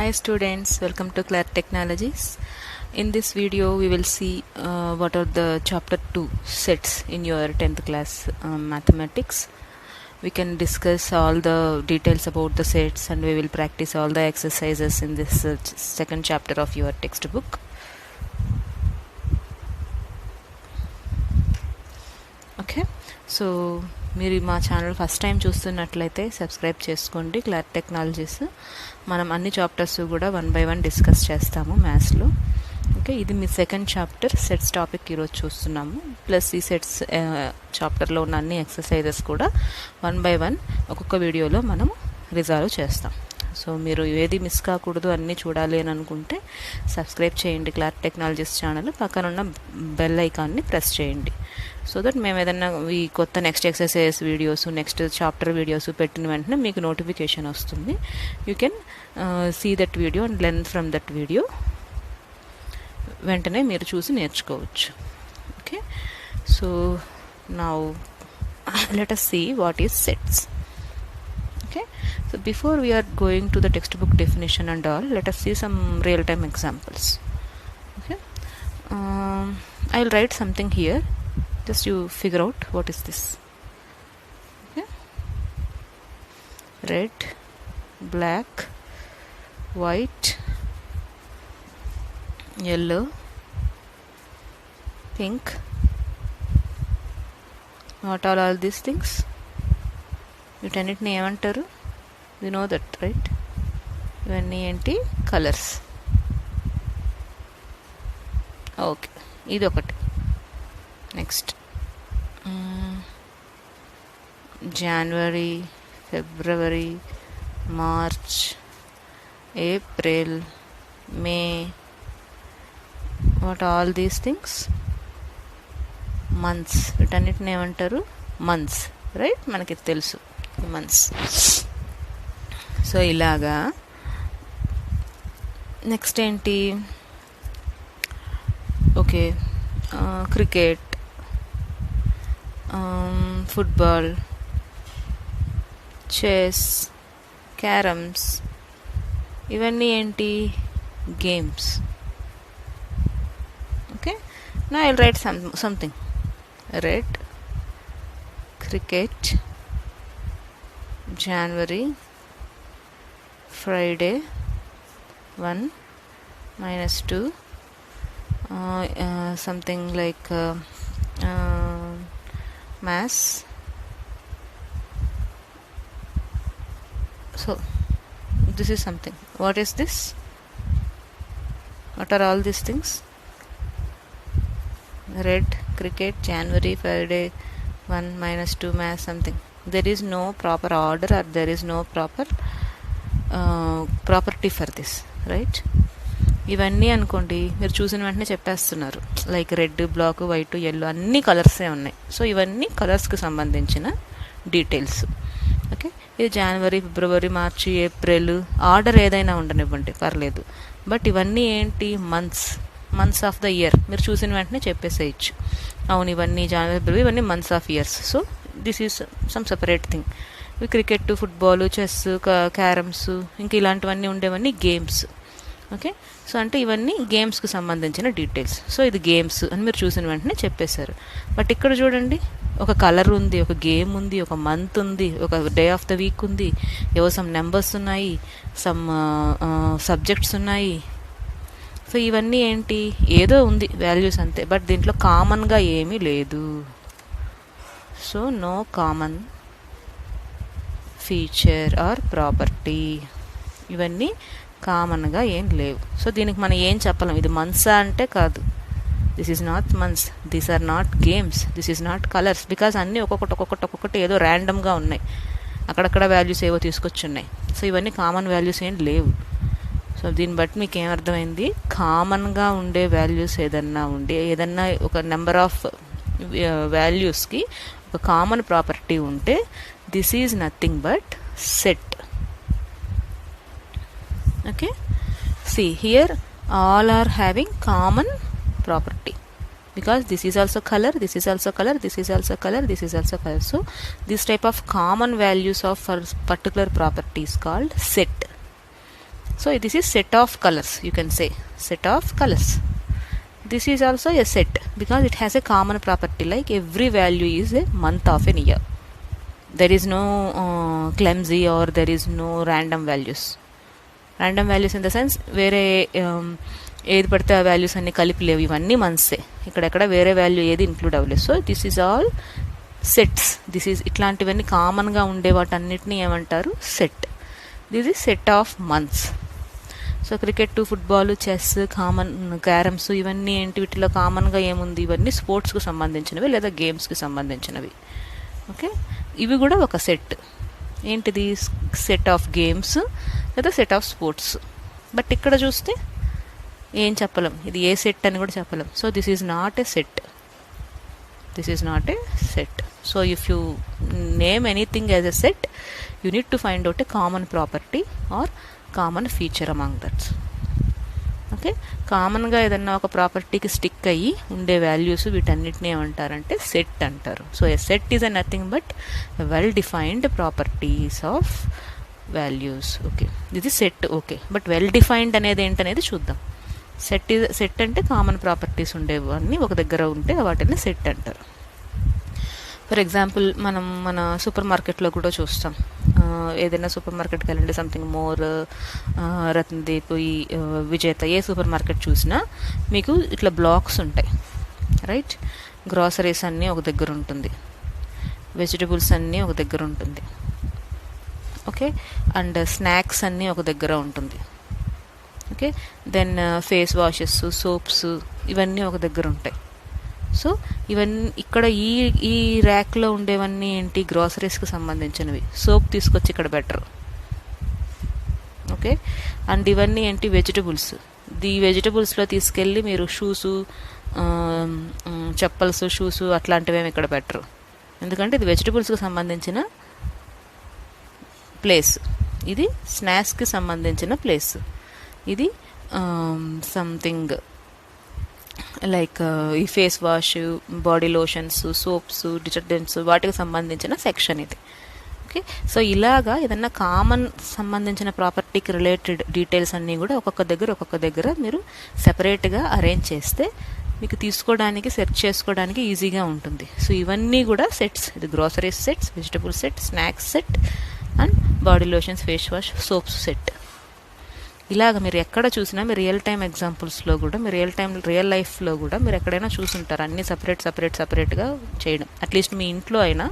Hi students, welcome to Claire Technologies. In this video we will see what are the chapter 2 sets in your 10th class mathematics. We can discuss all the details about the sets and we will practice all the exercises in this second chapter of your textbook. Okay so మీరు మా channel first time చూస్తున్నట్లయితే subscribe చేసుకోండి. క్లార్ technologies మనం అన్ని chapters కూడా 1 by 1 discuss చేస్తాము మ్యాథ్స్లో. Okay, ఇది మీ సెకండ్ చాప్టర్ సెట్స్ టాపిక్ ఈరోజు చూస్తున్నాము. ప్లస్ ఈ సెట్స్ చాప్టర్లో ఉన్న అన్ని ఎక్సర్సైజెస్ కూడా 1 by 1 ఒక్కొక్క వీడియోలో మనం రిజాల్వ్ చేస్తాం. సో మీరు ఏది మిస్ కాకూడదు, అన్నీ చూడాలి అని అనుకుంటే సబ్స్క్రైబ్ చేయండి క్లార్ టెక్నాలజీస్ ఛానల్. పక్కనున్న బెల్ ఐకాన్ని ప్రెస్ చేయండి. సో దట్ మేము ఏదైనా ఈ కొత్త next exercise videos, next chapter videos పెట్టిన వెంటనే మీకు నోటిఫికేషన్ వస్తుంది. You can see that video and learn from that video. వెంటనే మీరు చూసి నేర్చుకోవచ్చు. Okay, so now let us see what is sets. Okay, so before we are going to the textbook definition and all, let us see some real time examples. Okay, I'll write something here, just you figure out what is this. Okay, red, black, white, yellow, pink. What are all these things? వీటన్నిటిని ఏమంటారు? You know that right? ఇవన్నీ ఏంటి? Colours. Okay, ఇది ఒకటి. Next January, February, March, April, May. What all these things? Months. వీటన్నిటిని ఏమంటారు? Months. Right, మనకి తెలుసు మంత్స్. సో ఇలాగా నెక్స్ట్ ఏంటి? Okay, cricket, football, chess, carroms. ఇవన్నీ ఏంటి? గేమ్స్. ఓకే, నా I'll write something. Red, cricket, January, Friday, 1 minus 2, something like mass. So this is something. What is this? What are all these things? Red, cricket, January, Friday, 1 minus 2, mass, something. There is no proper order or there is no proper property for this, right? ఇవన్నీ అనుకోండి మీరు చూసిన వెంటనే చెప్పేస్తున్నారు. Like red, black, white, yellow అన్ని కలర్సే ఉన్నాయి. So ఇవన్నీ కలర్స్కి సంబంధించిన డీటెయిల్స్. ఓకే, ఇది జనవరి, ఫిబ్రవరి, మార్చి, ఏప్రిల్, ఆర్డర్ ఏదైనా ఉండనివ్వండి పర్లేదు. బట్ ఇవన్నీ ఏంటి? Months of the year. మీరు చూసిన వెంటనే చెప్పేసేయచ్చు, అవును ఇవన్నీ జనవరి, ఫిబ్రవరి, ఇవన్నీ months of years. So this is some separate thing. Cricket, football, chess, carroms, ఇంకా ఇలాంటివన్నీ ఉండేవన్నీ గేమ్స్. ఓకే, సో అంటే ఇవన్నీ గేమ్స్కి సంబంధించిన డీటెయిల్స్. సో ఇది గేమ్స్ అని మీరు చూసిన వెంటనే చెప్పేశారు. బట్ ఇక్కడ చూడండి, ఒక కలర్ ఉంది, ఒక గేమ్ ఉంది, ఒక మంత్ ఉంది, ఒక డే ఆఫ్ ద వీక్ ఉంది, ఏవో సమ్ నెంబర్స్ ఉన్నాయి, సమ్ సబ్జెక్ట్స్ ఉన్నాయి. సో ఇవన్నీ ఏంటి? ఏదో ఉంది వాల్యూస్ అంతే. బట్ దీంట్లో కామన్గా ఏమీ లేదు. So no common feature or property. ఇవన్నీ కామన్గా ఏం లేవు. సో దీనికి మనం ఏం చెప్పలేం. ఇది మంత్సా అంటే కాదు. This is not months, these are not games, this is not colours. Because అన్నీ ఒక్కొక్కటి ఏదో ర్యాండమ్గా ఉన్నాయి, అక్కడక్కడ వాల్యూస్ ఏవో తీసుకొచ్చున్నాయి. సో ఇవన్నీ కామన్ వాల్యూస్ ఏం లేవు. సో దీన్ని బట్టి మీకు ఏమర్థమైంది? కామన్గా ఉండే వాల్యూస్ ఏదన్నా ఒక నెంబర్ ఆఫ్ వాల్యూస్కి ఒక కామన్ ప్రాపర్టీ ఉంటే this is nothing but set. Okay, see here all are having common property because this is also color, this is also color, this is also color, this is also color. So this type of common values of particular property is called set. So this is set of colors, you can say set of colors. This is also a set because it has a common property, like every value is a month of an year. There is no clumsy or there is no random values. Random values in the sense వేరే ఏది పడితే ఆ values అన్ని కలిపి లేవు, ఇవన్నీ మంత్సే, ఇక్కడెక్కడ వేరే వాల్యూ ఏది ఇంక్లూడ్ అవ్వలేదు. So this is all sets. This is ఇట్లాంటివన్నీ కామన్గా ఉండే వాటన్నిటిని ఏమంటారు, set. This is set of months. So cricket, football, chess, carroms ఇవన్నీ ఏంటి, వీటిలో కామన్గా ఏముంది, ఇవన్నీ స్పోర్ట్స్కి సంబంధించినవి లేదా గేమ్స్కి సంబంధించినవి. ఓకే, ఇవి కూడా ఒక సెట్. ఏంటిది, సెట్ ఆఫ్ గేమ్స్ లేదా సెట్ ఆఫ్ స్పోర్ట్స్. బట్ ఇక్కడ చూస్తే ఏం చెప్పలేం, ఇది ఏ సెట్ అని కూడా చెప్పలేం. So this is not a set. This is not a set. So if you name anything as a set, you need to find out a common property or common feature among that's. Okay, కామన్గా ఏదన్నా ఒక ప్రాపర్టీకి stick అయ్యి ఉండే values వీటన్నిటిని ఏమంటారంటే set అంటారు. So a set is a nothing but well defined properties of values. Okay, ఇది set. Okay, but well defined అనేది ఏంటనేది చూద్దాం. సెట్ అంటే కామన్ ప్రాపర్టీస్ ఉండేవన్నీ ఒక దగ్గర ఉంటే వాటిని సెట్ అంటారు. ఫర్ ఎగ్జాంపుల్ మన సూపర్ మార్కెట్లో కూడా చూస్తాం. ఏదైనా సూపర్ మార్కెట్కి వెళ్ళండి, సంథింగ్ మోర్, రత్నదీప్, విజేత, ఏ సూపర్ మార్కెట్ చూసినా మీకు ఇట్లా బ్లాక్స్ ఉంటాయి, రైట్. గ్రాసరీస్ అన్నీ ఒక దగ్గర ఉంటుంది, వెజిటబుల్స్ అన్నీ ఒక దగ్గర ఉంటుంది, ఓకే, అండ్ స్నాక్స్ అన్నీ ఒక దగ్గర ఉంటుంది, okay. Then face washes, soaps ఇవన్నీ ఒక దగ్గర ఉంటాయి. సో ఇవన్నీ ఇక్కడ ఈ ర్యాక్లో ఉండేవన్నీ ఏంటి, గ్రాసరీస్కి సంబంధించినవి. సోప్ తీసుకొచ్చి ఇక్కడ బెటర్, ఓకే. అండ్ ఇవన్నీ ఏంటి, వెజిటబుల్స్. వెజిటబుల్స్లో తీసుకెళ్ళి మీరు షూసు, చెప్పల్స్, షూస్ అట్లాంటివేమి ఇక్కడ బెటర్, ఎందుకంటే ఇది వెజిటబుల్స్కి సంబంధించిన ప్లేస్, ఇది స్నాక్స్కి సంబంధించిన ప్లేస్, ఇది సంథింగ్ లైక్ ఈ face wash, body lotions, soaps, detergents వాటికి సంబంధించిన సెక్షన్ ఇది. ఓకే, సో ఇలాగా ఏదన్నా కామన్ సంబంధించిన ప్రాపర్టీకి రిలేటెడ్ డీటెయిల్స్ అన్నీ కూడా ఒక్కొక్క దగ్గర మీరు సెపరేట్గా అరేంజ్ చేస్తే మీకు తీసుకోవడానికి, సెర్చ్ చేసుకోవడానికి ఈజీగా ఉంటుంది. సో ఇవన్నీ కూడా సెట్స్. ఇది groceries sets, vegetable set, snacks set and body lotions, face wash, soaps set. ఇలాగ మీరు ఎక్కడ చూసినా, మీరు రియల్ టైమ్ ఎగ్జాంపుల్స్లో కూడా, మీరు రియల్ లైఫ్లో కూడా మీరు ఎక్కడైనా చూసుంటారు అన్నీ సపరేట్గా చేయడం. అట్లీస్ట్ మీ ఇంట్లో అయినా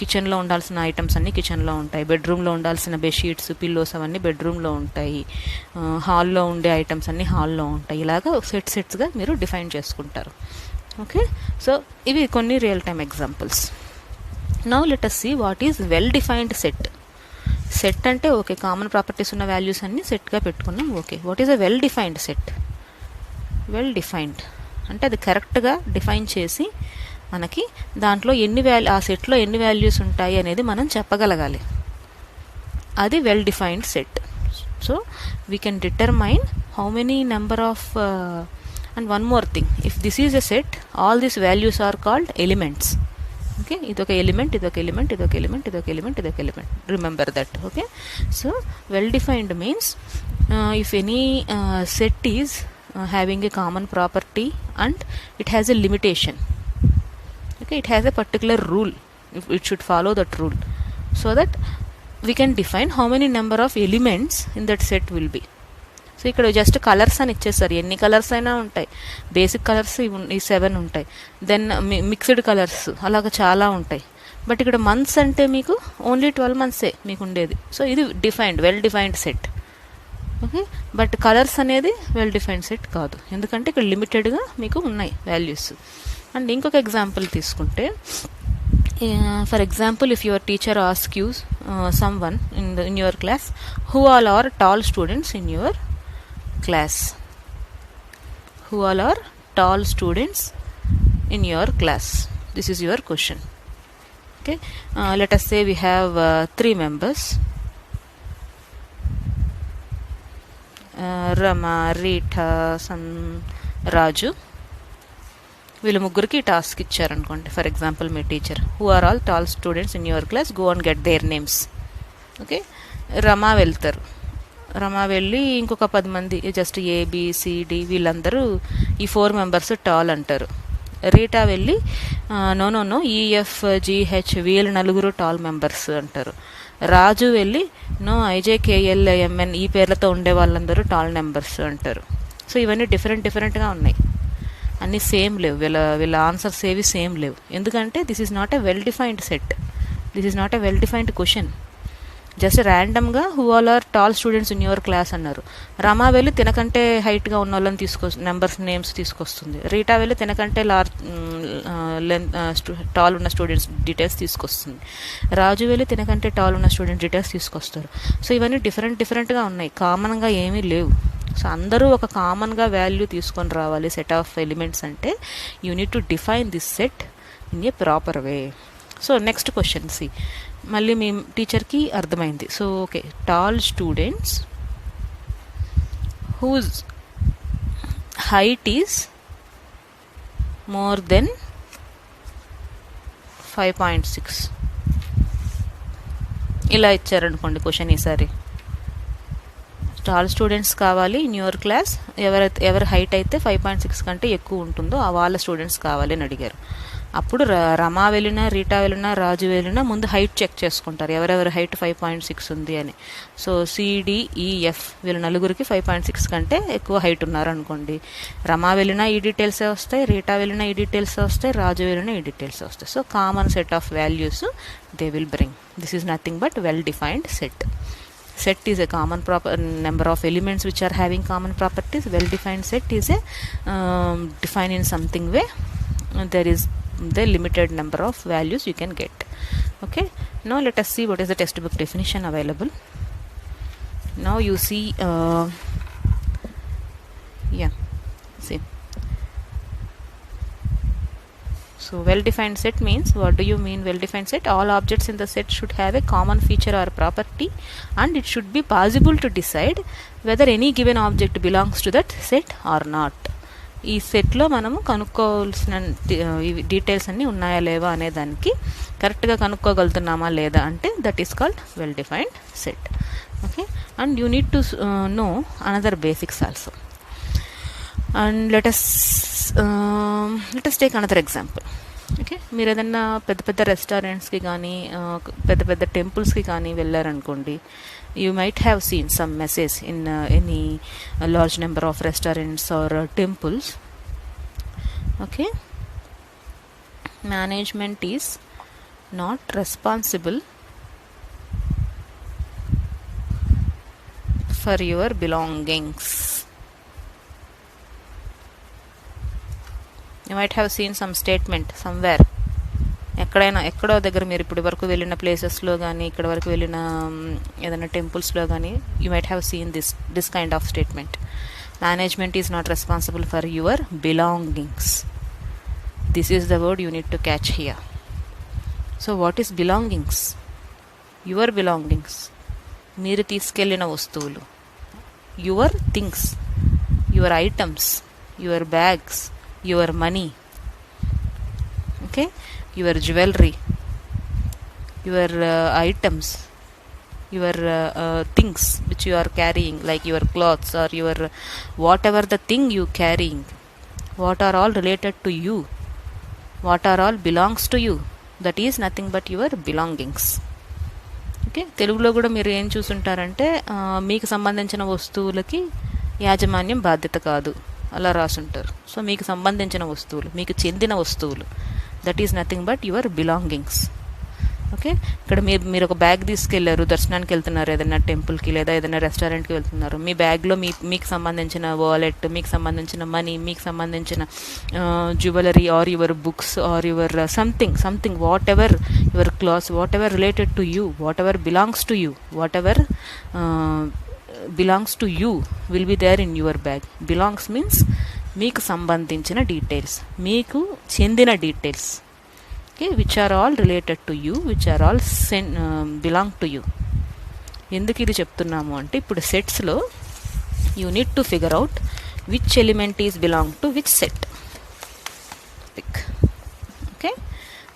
కిచెన్లో ఉండాల్సిన ఐటమ్స్ అన్నీ కిచెన్లో ఉంటాయి, బెడ్రూమ్లో ఉండాల్సిన బెడ్షీట్స్, పిల్లోస్ అవన్నీ బెడ్రూమ్లో ఉంటాయి, హాల్లో ఉండే ఐటమ్స్ అన్నీ హాల్లో ఉంటాయి. ఇలాగా సెట్స్గా మీరు డిఫైన్ చేసుకుంటారు. ఓకే, సో ఇవి కొన్ని real time examples. Now let us see what is well defined set. Set అంటే ఓకే, కామన్ ప్రాపర్టీస్ ఉన్న వాల్యూస్ అన్నీ సెట్గా పెట్టుకున్నాం. Okay, what is a well defined set? Well defined అంటే అది కరెక్ట్గా డిఫైన్ చేసి మనకి దాంట్లో ఆ సెట్లో ఎన్ని వాల్యూస్ ఉంటాయి అనేది మనం చెప్పగలగాలి. అది well defined set. So we can determine how many number of and one more thing, if this is a set, all these values are called elements. Okay, ఇదొక ఎలిమెంట్, ఇదొక ఎలిమెంట్, ఇదొక ఎలిమెంట్, ఇదొక element, ఇదొక element. Remember that. Okay, so well defined means if any set is having a common property and it has a limitation. Okay, it has a particular rule, it should follow that rule so that we can define how many number of elements in that set will be. So ఇక్కడ just colours అని ఇచ్చేస్తారు, ఎన్ని colours అయినా ఉంటాయి. Basic colours ఈ 7 ఉంటాయి, then mixed colours అలాగా చాలా ఉంటాయి. బట్ ఇక్కడ మంత్స్ అంటే మీకు ఓన్లీ 12 మంత్సే మీకు ఉండేది. సో ఇది well defined set. Okay, but colours అనేది వెల్ డిఫైన్డ్ సెట్ కాదు, ఎందుకంటే ఇక్కడ లిమిటెడ్గా మీకు ఉన్నాయి వాల్యూస్. అండ్ ఇంకొక ఎగ్జాంపుల్ తీసుకుంటే, for example if your teacher ask you someone in your class, who all are tall students in your class, who all are tall students in your class? This is your question. Okay, let us say we have 3 members, Rama, Rita, Raju. వీళ్ళు ముగ్గురికి task ఇచ్చారనుకోండి. For example మీ teacher, who are all tall students in your class, go and get their names. Okay, Rama వెళ్తారు, రమా వెళ్ళి ఇంకొక 10 మంది just A B C D వీళ్ళందరూ ఈ 4 మెంబర్స్ టాల్ అంటారు. రీటా వెళ్ళి నో ఈఎఫ్జిహెచ్ వీళ్ళు నలుగురు టాల్ మెంబర్స్ అంటారు. రాజు వెళ్ళి నో ఐజేకేఎల్ఎంఎన్ ఈ పేర్లతో ఉండే వాళ్ళందరూ టాల్ మెంబర్స్ అంటారు. సో ఇవన్నీ డిఫరెంట్గా ఉన్నాయి, అన్నీ సేమ్ లేవు, వీళ్ళ ఆన్సర్స్ ఏవి సేమ్ లేవు. ఎందుకంటే this is not a well defined set, this is not a well defined question. Just ర్యాండమ్గా who all are tall students in your class అన్నారు. రమా వెళ్ళి తినకంటే హైట్గా ఉన్న వాళ్ళని నేమ్స్ తీసుకొస్తుంది. రీటా వెళ్ళి తినకంటే టాల్ ఉన్న స్టూడెంట్స్ డీటెయిల్స్ తీసుకొస్తుంది. రాజు వెళ్ళి తినకంటే టాల్ ఉన్న స్టూడెంట్స్ డీటెయిల్స్ తీసుకొస్తారు. సో ఇవన్నీ డిఫరెంట్గా ఉన్నాయి, కామన్గా ఏమీ లేవు. సో అందరూ ఒక కామన్గా వాల్యూ తీసుకొని రావాలి సెట్ ఆఫ్ ఎలిమెంట్స్ అంటే you need to define this set in a proper way. So next question C, మళ్ళీ మీ టీచర్కి అర్థమైంది. So okay, tall students whose height is more than 5.6 ఇలా ఇచ్చారనుకోండి క్వశ్చన్. ఈసారి టాల్ స్టూడెంట్స్ కావాలి ఇన్ యువర్ క్లాస్, ఎవరి హైట్ అయితే 5.6 కంటే ఎక్కువ ఉంటుందో వాళ్ళ స్టూడెంట్స్ కావాలి అని అడిగారు. అప్పుడు రమా వెళ్ళినా రీటా వెళ్ళినా రాజు వెళ్ళినా ముందు హైట్ చెక్ చేసుకుంటారు, ఎవరెవరి హైట్ 5.6 ఉంది అని. సో సిడిఈఎఫ్ వీళ్ళ నలుగురికి 5.6 కంటే ఎక్కువ హైట్ ఉన్నారు అనుకోండి. రమా వెళ్ళినా ఈ డీటెయిల్సే వస్తాయి, రీటా వెళ్ళినా ఈ డీటెయిల్సే వస్తాయి, రాజు వెళ్ళినా ఈ డీటెయిల్సే వస్తాయి. So common set of values they will bring. This is nothing but well defined set. Set is a common number of elements which are having common properties. Well defined set is a defined in something way. There is the limited number of values you can get. Okay, now let us see what is the textbook definition available. Now you see see. So well-defined set means, what do you mean well-defined set? All objects in the set should have a common feature or property, and it should be possible to decide whether any given object belongs to that set or not. ఈ సెట్లో మనము కనుక్కోవాల్సిన details అన్నీ ఉన్నాయా లేవా అనే దానికి కరెక్ట్గా కనుక్కోగలుగుతున్నామా లేదా అంటే that is called well defined set. Okay, and you need to know another basics also. And let us take another example. Okay, మీరు ఏదన్నా పెద్ద రెస్టారెంట్స్కి కానీ పెద్ద టెంపుల్స్కి కానీ వెళ్ళారనుకోండి. You might have seen some message in any large number of restaurants or temples. Okay, management is not responsible for your belongings. You might have seen some statement somewhere. ఎక్కడో దగ్గర మీరు ఇప్పటి వరకు వెళ్ళిన ప్లేసెస్లో కానీ ఇక్కడ వరకు వెళ్ళిన ఏదైనా టెంపుల్స్లో కానీ you might have seen this kind of statement. Management is not responsible for your belongings. This is the word you need to catch here. So what is belongings? Your belongings, మీరు తీసుకెళ్ళిన వస్తువులు, your things, your items, your bags, your money, okay, your jewelry, your items, your things which you are carrying, like your clothes or your whatever the thing you carrying, what are all related to you, what are all belongs to you, that is nothing but your belongings. Okay, తెలుగులో కూడా మీరు ఏం చూసుంటారంటే మీకు సంబంధించిన వస్తువులకి యాజమాన్యం బాధ్యత కాదు అలా రాసుంటారు. సో మీకు సంబంధించిన వస్తువులు, మీకు చెందిన వస్తువులు, that is nothing but your belongings. Okay, ఇక్కడ మీరు ఒక బ్యాగ్ తీసుకెళ్లారు, దర్శనానికి వెళ్తున్నారు, ఏదైనా టెంపుల్కి లేదా ఏదైనా రెస్టారెంట్కి వెళ్తున్నారు. మీ బ్యాగ్లో మీకు సంబంధించిన వాలెట్, మీకు సంబంధించిన మనీ, మీకు సంబంధించిన jewellery or your books or your something whatever, your clothes, whatever related to you, whatever belongs to you, whatever belongs to you will be there in your bag. Belongs means మీకు సంబంధించిన details, మీకు చెందిన details. Okay, which are all related to you, which are all belong to you. ఎందుకు ఇది చెప్తున్నాము అంటే ఇప్పుడు సెట్స్లో you need to figure out which element is belong to which set. Pick. Okay,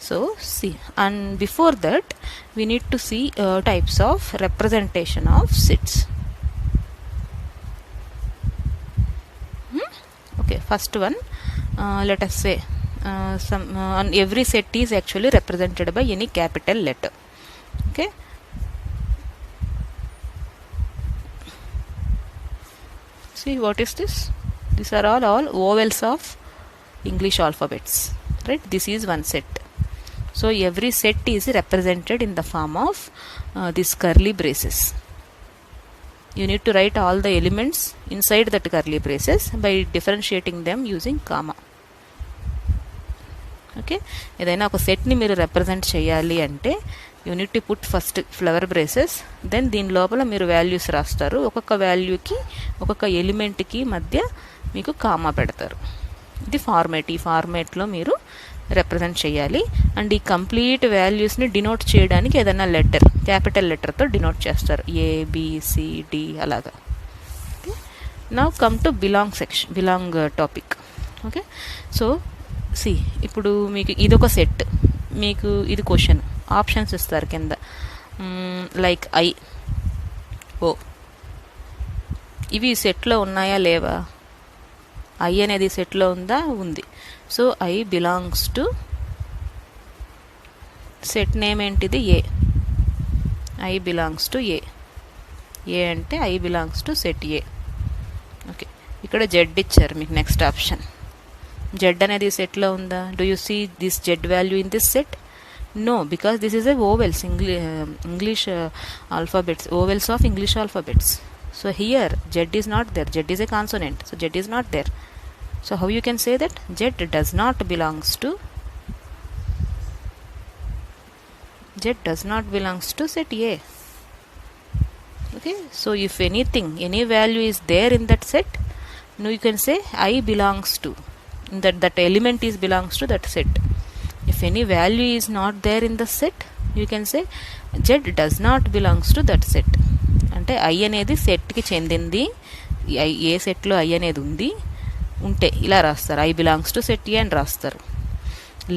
so see, and before that we need to see types of representation of sets. Okay, first one, let us say every set is actually represented by any capital letter. Okay, see what is this? These are all vowels of English alphabets, right? This is one set. So every set is represented in the form of these curly braces. You need to write all the elements inside that curly braces by differentiating them using comma. Okay, ఏదైనా ఒక సెట్ని మీరు represent చేయాలి అంటే you need to put first flower braces, then దీని లోపల మీరు values రాస్తారు. ఒక్కొక్క వాల్యూకి ఒక్కొక్క ఎలిమెంట్కి మధ్య మీకు కామా పెడతారు. ఇది ఫార్మేట్. ఈ ఫార్మేట్లో మీరు రిప్రజెంట్ చేయాలి. అండ్ ఈ కంప్లీట్ వాల్యూస్ని డినోట్ చేయడానికి ఏదైనా లెటర్, క్యాపిటల్ లెటర్తో డినోట్ చేస్తారు, ABCD అలాగా. Okay, now come to belong topic. Okay, so see ఇప్పుడు మీకు ఇదొక సెట్, మీకు ఇది క్వశ్చన్, ఆప్షన్స్ ఇస్తారు కింద, లైక్ I, O. ఇవి సెట్లో ఉన్నాయా లేవా? I అనేది సెట్లో ఉందా? ఉంది. So I belongs to set name ఏంటిది? A. I belongs to A. A అంటే I belongs to set A. Okay, ఇక్కడ Z ఇచ్చారు మీకు నెక్స్ట్ ఆప్షన్. Z అనేది సెట్లో ఉందా? Do you see this Z value in this set? No, because this is a vowels, English alphabets, vowels of English alphabets. So here Z is not there. Z is a consonant, so Z is not there. So how you can say that Z does not belongs to set A. Okay, so if anything, any value is there in that set, now you can say I belongs to that element is belongs to that set. If any value is not there in the set, you can say Z does not belongs to that set. అంటే I అనేది సెట్కి చెందింది, ఏ సెట్లో I అనేది ఉంది ఉంటే ఇలా రాస్తారు, I belongs to set A అని రాస్తారు.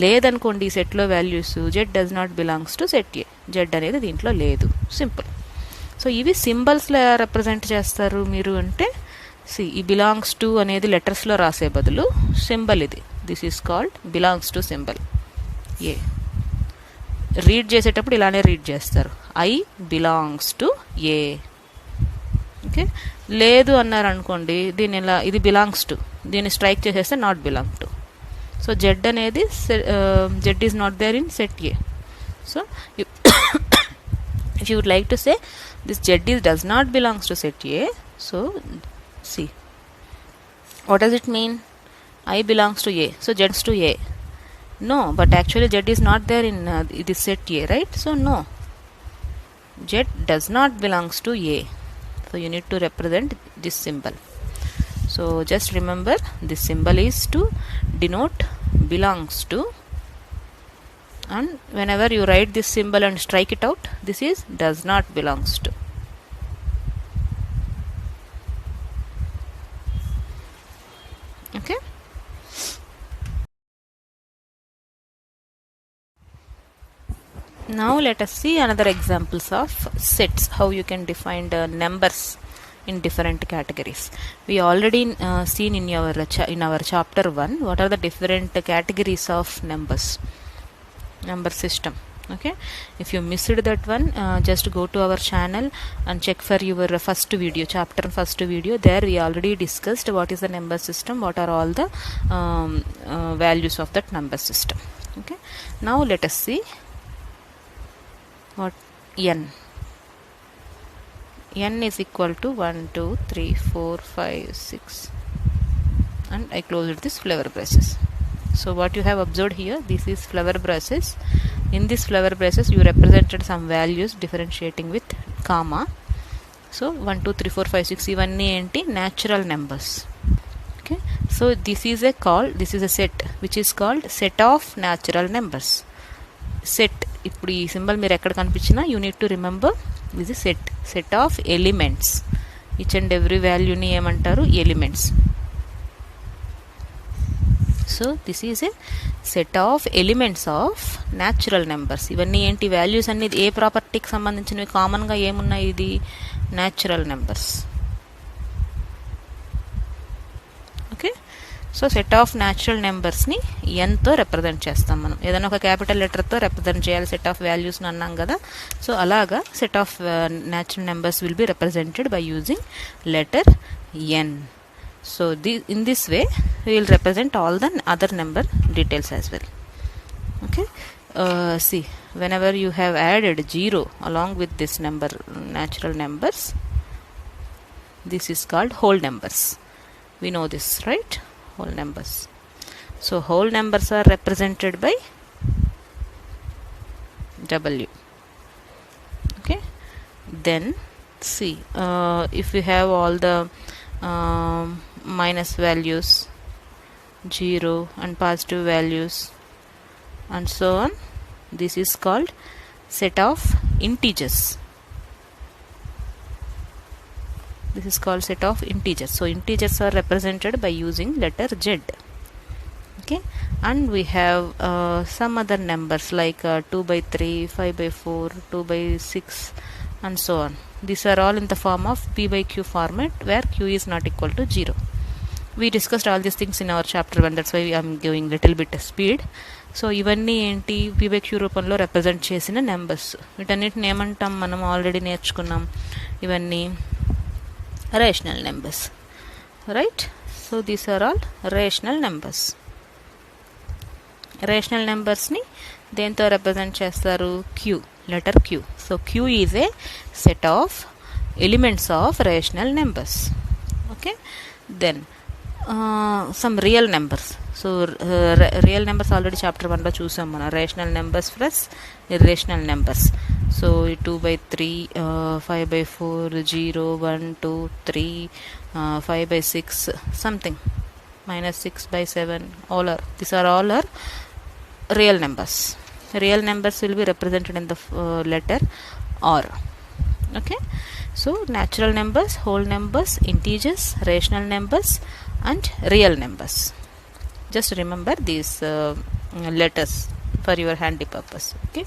లేదనుకోండి ఈ సెట్లో values Z does not belongs to set A, Z అనేది దీంట్లో లేదు. సింపుల్. సో ఇవి సింబల్స్లో ఎలా రిప్రజెంట్ చేస్తారు మీరు అంటే, ఈ బిలాంగ్స్ టు అనేది లెటర్స్లో రాసే బదులు సింబల్ ఇది, this is called belongs to symbol A. Read చేసేటప్పుడు ఇలానే రీడ్ చేస్తారు, I belongs to A. Okay, లేదు అన్నారు అనుకోండి, దీని ఇలా ఇది బిలాంగ్స్ టు, దీన్ని స్ట్రైక్ చేసేస్తే not belong to. So Z అనేది Z is not there in set A. So if you would like to say this Z does not belongs to set A, so see what does it mean? I belongs to A, so Z's to A. No, but actually Z is not there in this set A, right? So no, Z does not belongs to A. So you need to represent this symbol. So just remember, this symbol is to denote belongs to, and whenever you write this symbol and strike it out, this is does not belongs to. Okay, now let us see another examples of sets, how you can define the numbers in different categories. We already seen in our chapter 1 what are the different categories of number system. Okay, if you missed that one, just go to our channel and check for your first video, chapter first video. There we already discussed what is the number system, what are all the values of that number system. Okay, now let us see what n is equal to 1 2 3 4 5 6, and I closed this flower braces. So what you have observed here, this is flower braces. In this flower braces you represented some values differentiating with comma. So 1 2 3 4 5 6 ivanni enti natural numbers. Okay, so this is a set which is called set of natural numbers. Set, ఇప్పుడు ఈ symbol మీరు ఎక్కడ కనిపించినా you need to remember ఇది set of elements. Each and every వాల్యూని ఏమంటారు? Elements. So this is a set of elements of natural numbers. ఇవన్నీ ఏంటి? వాల్యూస్ అన్ని ఏ ప్రాపర్టీకి సంబంధించినవి? కామన్గా ఏమున్నాయి? ఇది natural numbers. Okay, so set of natural నెంబర్స్ని ఎన్తో రిప్రజెంట్ చేస్తాం మనం. ఏదైనా ఒక క్యాపిటల్ లెటర్తో రిప్రజెంట్ చేయాలి సెట్ ఆఫ్ వాల్యూస్ని అన్నాం కదా. సో అలాగా set of natural numbers will be represented by using letter N. So in this way we will represent all the other number details as well. Okay, see, whenever you have added 0 along with this number, natural numbers, this is called whole numbers. We know this, right? Whole numbers. So whole numbers are represented by W. Okay, then see, if we have all the minus values, 0 and positive values and so on, this is called set of integers. This is called set of integers. So integers are represented by using letter Z. Okay, and we have some other numbers like 2 by 3, 5 by 4, 2 by 6 and so on. These are all in the form of p by q format where q is not equal to 0. We discussed all these things in our chapter 1, that's why I am giving little bit speed. So ఇవన్నీ ఏంటి, p by q రూపంలో represent చేసిన numbers. వీటన్నిటిని ఏమంటాం మనం already నేర్చుకున్నాం, ఇవన్నీ rational numbers, right? So these are all rational numbers. Rational నెంబర్స్ని దేంతో రిప్రజెంట్ చేస్తారు? q, letter q. So q is a set of elements of rational numbers. Okay, then some real numbers. So real numbers already chapter 1 lo chusam mana, rational numbers plus irrational numbers. So 2 by 3, 5 by 4, 0, 1, 2, 3, 5 by 6 something, minus 6 by 7, all are, these are all are real numbers. Real numbers will be represented in the letter R. Okay, so natural numbers, whole numbers, integers, rational numbers and real numbers. Just remember these letters for your handy purpose. Okay,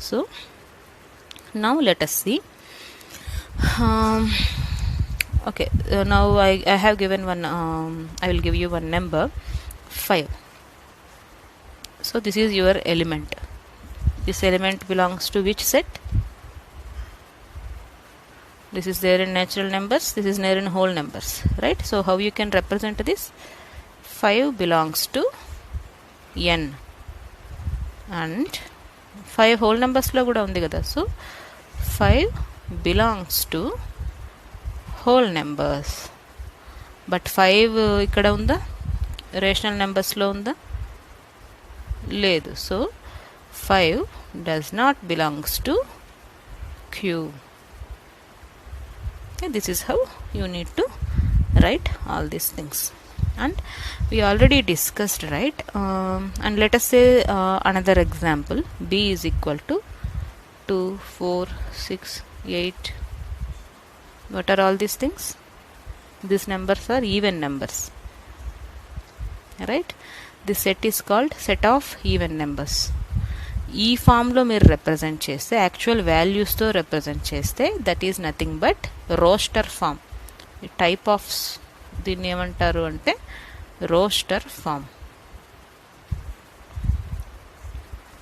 so now let us see. Okay, now I have given one, I will give you one number 5. So this is your element. This element belongs to which set? This is there in natural numbers, this is there in whole numbers, right? So how you can represent this? 5 belongs to n and 5 whole numbers lo kuda undi kada. So 5 belongs to whole numbers, but 5 ikkada unda, rational numbers lo unda, ledu. So 5 does not belongs to q. Okay, this is how you need to write all these things, and we already discussed, right? And let us say another example. B is equal to 2, 4, 6, 8. What are all these things? These numbers are even numbers, right? This set is called set of even numbers. ఈ ఫామ్లో మీరు represent చేస్తే, actual వాల్యూస్తో represent చేస్తే, that is nothing but roster form. ఈ type of దీన్ని ఏమంటారు అంటే roster form.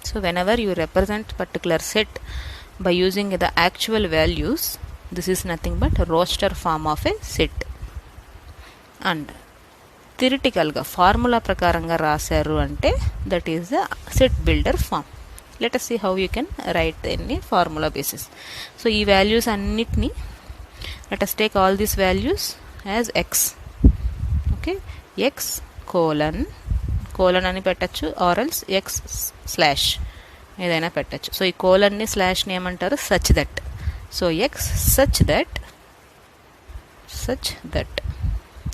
So whenever you represent particular set by using the actual values, this is nothing but roster form of a set. And థియరిటికల్గా formula ప్రకారంగా రాశారు అంటే that is the set builder form. Let us see how you can write any formula basis. So ee values annitni, let us take all these values as x. Okay, x colon ani pettachu or else x slash edaina pettachu. So ee colon ni slash ni emantaru such that. So x such that.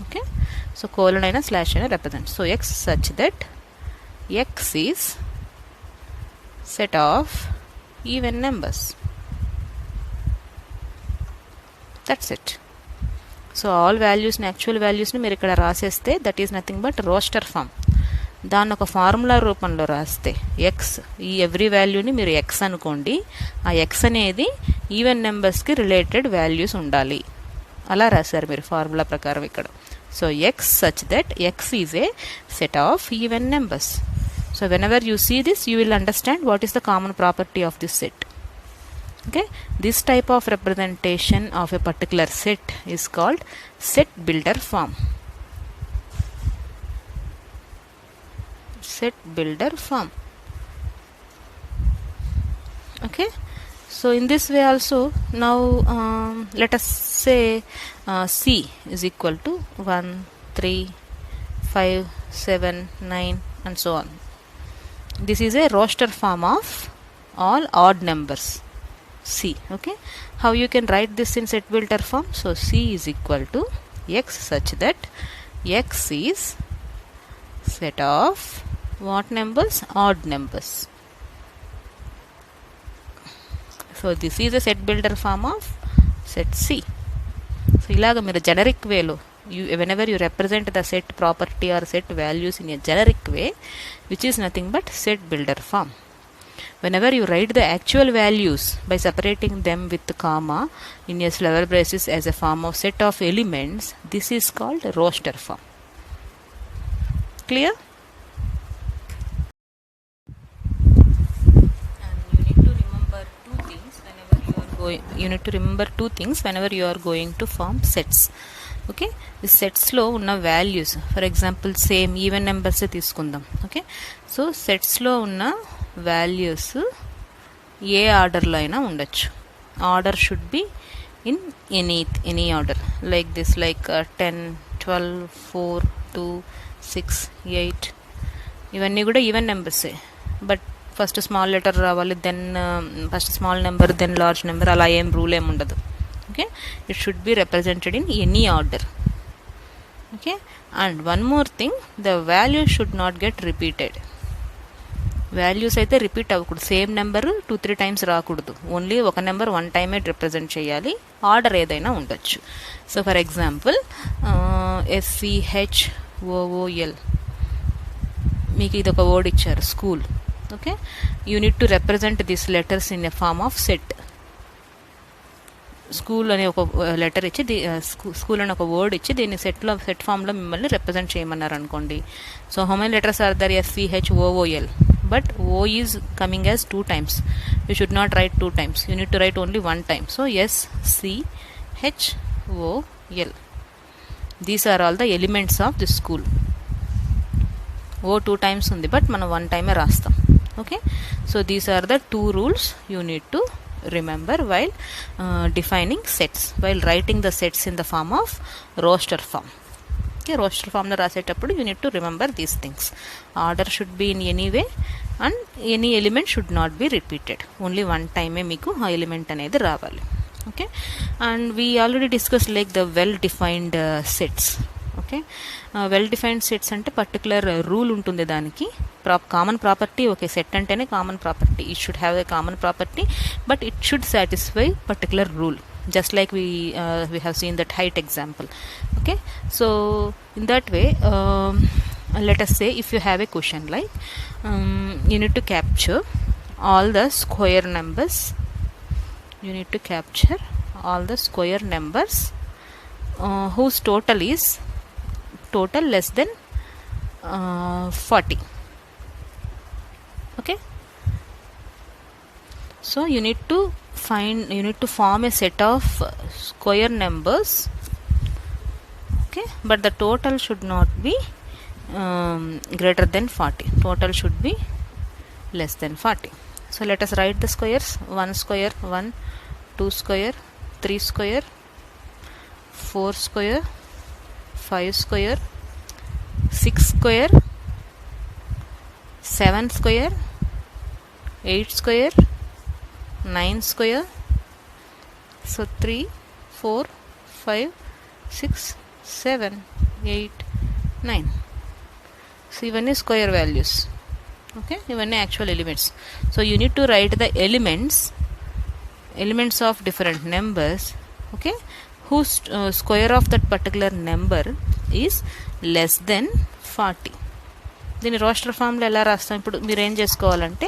Okay, so colon aina slash aina represent. So x such that x is set of even numbers. That's it. So all values ni, actual values ni meer ikkada raseste, that is nothing but roster form. దాన్ని ఒక formula రూపంలో రాస్తే X, ఈ every వాల్యూని మీరు X అనుకోండి, ఆ X అనేది ఈవెన్ నెంబర్స్కి రిలేటెడ్ వాల్యూస్ ఉండాలి, అలా రాశారు మీరు ఫార్ములా ప్రకారం ఇక్కడ. So x such that x is a set of even numbers. So whenever you see this, you will understand what is the common property of this set. Okay, this type of representation of a particular set is called set builder form. Set builder form. Okay, so in this way also, now let us say C is equal to 1, 3, 5, 7, 9 and so on. This is a roster form of all odd numbers C. Okay, how you can write this in set builder form? So C is equal to x such that x is set of what numbers? Odd numbers. So this is a set builder form of set C. So ilaga meer generic way lo, whenever you represent the set property or set values in a generic way, which is nothing but set builder form. Whenever you write the actual values by separating them with the comma in a level braces as a form of set of elements, this is called roster form. Clear? You need to remember two things whenever you are going to form sets. Okay, the sets lo unna values, for example same even numbers తీసుకుందాం. Okay, so sets lo unna values ఏ order లో అయినా ఉండొచ్చు. Order should be in any order like this, like 10, 12, 4, 2, 6, 8 ఇవన్నీ కూడా even నెంబర్సే. But first small letter రావాలి, then first small number, then large number, అలా ఏం రూల్ ఏమి ఉండదు. Okay, it should be represented in any order. Okay, and one more thing, the value should not get repeated. Values అయితే repeat అవ్వకూడదు, same number 2-3 times రాకూడదు. Only ఒక number 1 టైమే represent చేయాలి. ఆర్డర్ ఏదైనా ఉండొచ్చు. సో ఫర్ ఎగ్జాంపుల్ SCHOOL, మీకు ఇది ఒక వర్డ్ ఇచ్చారు, school. Okay, you need to represent this letters in a form of set. School అనే ఒక లెటర్ ఇచ్చి, స్కూల్ అనే ఒక వర్డ్ ఇచ్చి దీన్ని సెట్ ఫామ్లో మిమ్మల్ని రిప్రజెంట్ చేయమన్నారు అనుకోండి. So how many letters are there? SCHOOL, but O is coming as 2 times. You should not write 2 times, you need to write only 1 time. So SCHOOL, these are all the elements of the school. O 2 times ఉంది, but మనం 1 time రాస్తాం. Okay, so these are the 2 rules you need to remember while defining sets, while writing the sets in the form of roster form. Okay, roster form లో రాసేటప్పుడు you need to remember these things. Order should be in any way and any element should not be repeated. Only 1 time మీకు ఆ element అనేది రావాలి. Okay, and we already discussed like the well defined sets. Okay, well defined sets అంటే particular rule ఉంటుంది దానికి. Common property, okay, set అంటేనే common property, it should have a common property, but it should satisfy particular rule, just like we have seen that height example. Okay, so in that way, let us say if you have a question like you need to capture all the square numbers, you need to capture all the square numbers whose total is less than 40. Okay, so you need to form a set of square numbers. Okay, but the total should not be greater than 40. Total should be less than 40. So let us write the squares. 1 square 1, 2 square 3 square, 4 square, 5 square, 6 square, 7 square, 8 square, 9 square. So 3, 4, 5, 6, 7, 8, 9. So ఇవన్నీ square values. Okay, ఇవన్నీ actual elements. So you need to right the elements of different numbers. Okay, whose square of that particular number is less than 40. దీన్ని roster ఫామ్లో ఎలా రాస్తాం? ఇప్పుడు మీరు ఏం చేసుకోవాలంటే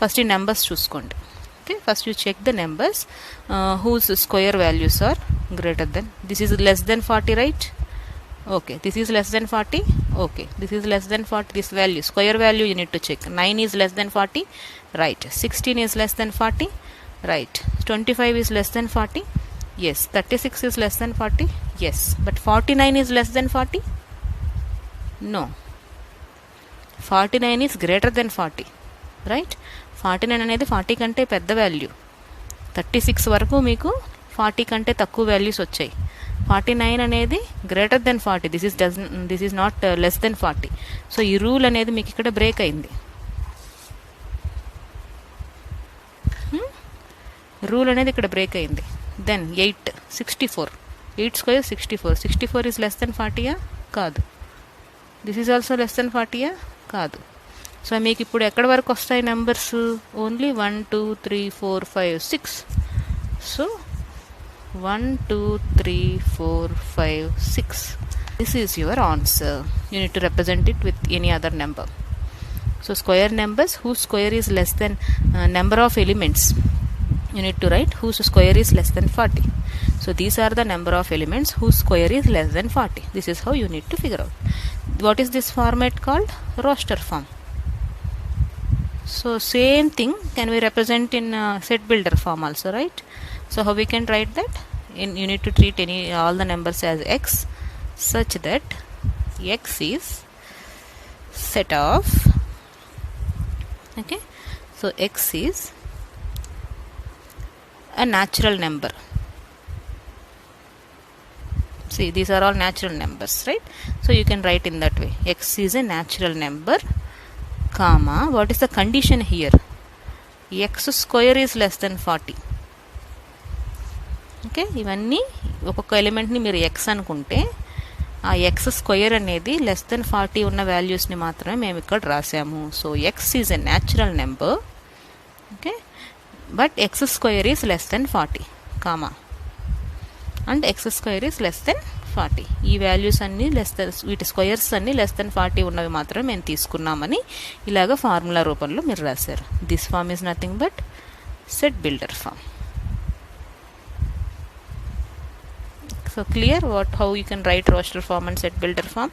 ఫస్ట్ ఈ నెంబర్స్ చూసుకోండి. Okay, first you check the numbers whose square values are greater than, this is less than 40, right? Okay, this is less than 40. Okay, this is less than 40. This value, square value, you need to check. 9 is less than 40, right? 16 is less than 40, right? 25 is less than 40, yes. 36 is less than 40, yes. But 49 is less than 40, no. 49 is greater than 40, right? 49 అనేది 40 కంటే పెద్ద value. 36 వరకు మీకు 40 కంటే తక్కువ values వచ్చాయి. 49 అనేది greater than 40. This is not less than 40. So ఈ రూల్ అనేది మీకు ఇక్కడ బ్రేక్ అయింది. రూల్ అనేది ఇక్కడ బ్రేక్ అయింది. Then 8 64, 8 square 64. 64 is less than 40యా? కాదు. This is also less than 40యా? కాదు. సో మీకు ఇప్పుడు ఎక్కడి వరకు వస్తాయి numbers? Only 1 2 3 4 5 6. So 1 2 3 4 5 6. This is your answer. You need to represent it with any other number. So square numbers whose square is less than number of elements, you need to write whose square is less than 40. So these are the number of elements whose square is less than 40. This is how you need to figure out. What is this format called? Roster form. So same thing can we represent in set builder form also, right? So how we can write that? You need to treat all the numbers as x, such that x is set of, okay, so x is a natural number. See, these are all natural numbers, right? So you can write in that way. X is a natural number, comma, what is the condition here? X square is less than 40. Okay, ఇవన్నీ ఒక్కొక్క ఎలిమెంట్ని మీరు x అనుకుంటే ఆ x square అనేది less than 40 ఉన్న వాల్యూస్ని మాత్రమే మేము ఇక్కడ రాసాము. So x is a natural number, okay, but x square is less than 40, comma, and x square is less than 40. ఈ వాల్యూస్ అన్నీ లెస్ దెన్, వీటి స్క్వేర్స్ అన్నీ లెస్ దెన్ 40 ఉన్నవి మాత్రమే మేము తీసుకున్నామని ఇలాగ ఫార్ములా రూపంలో మీరు రాశారు. This form is nothing but set builder form. So clear how you can write roster form and set builder form?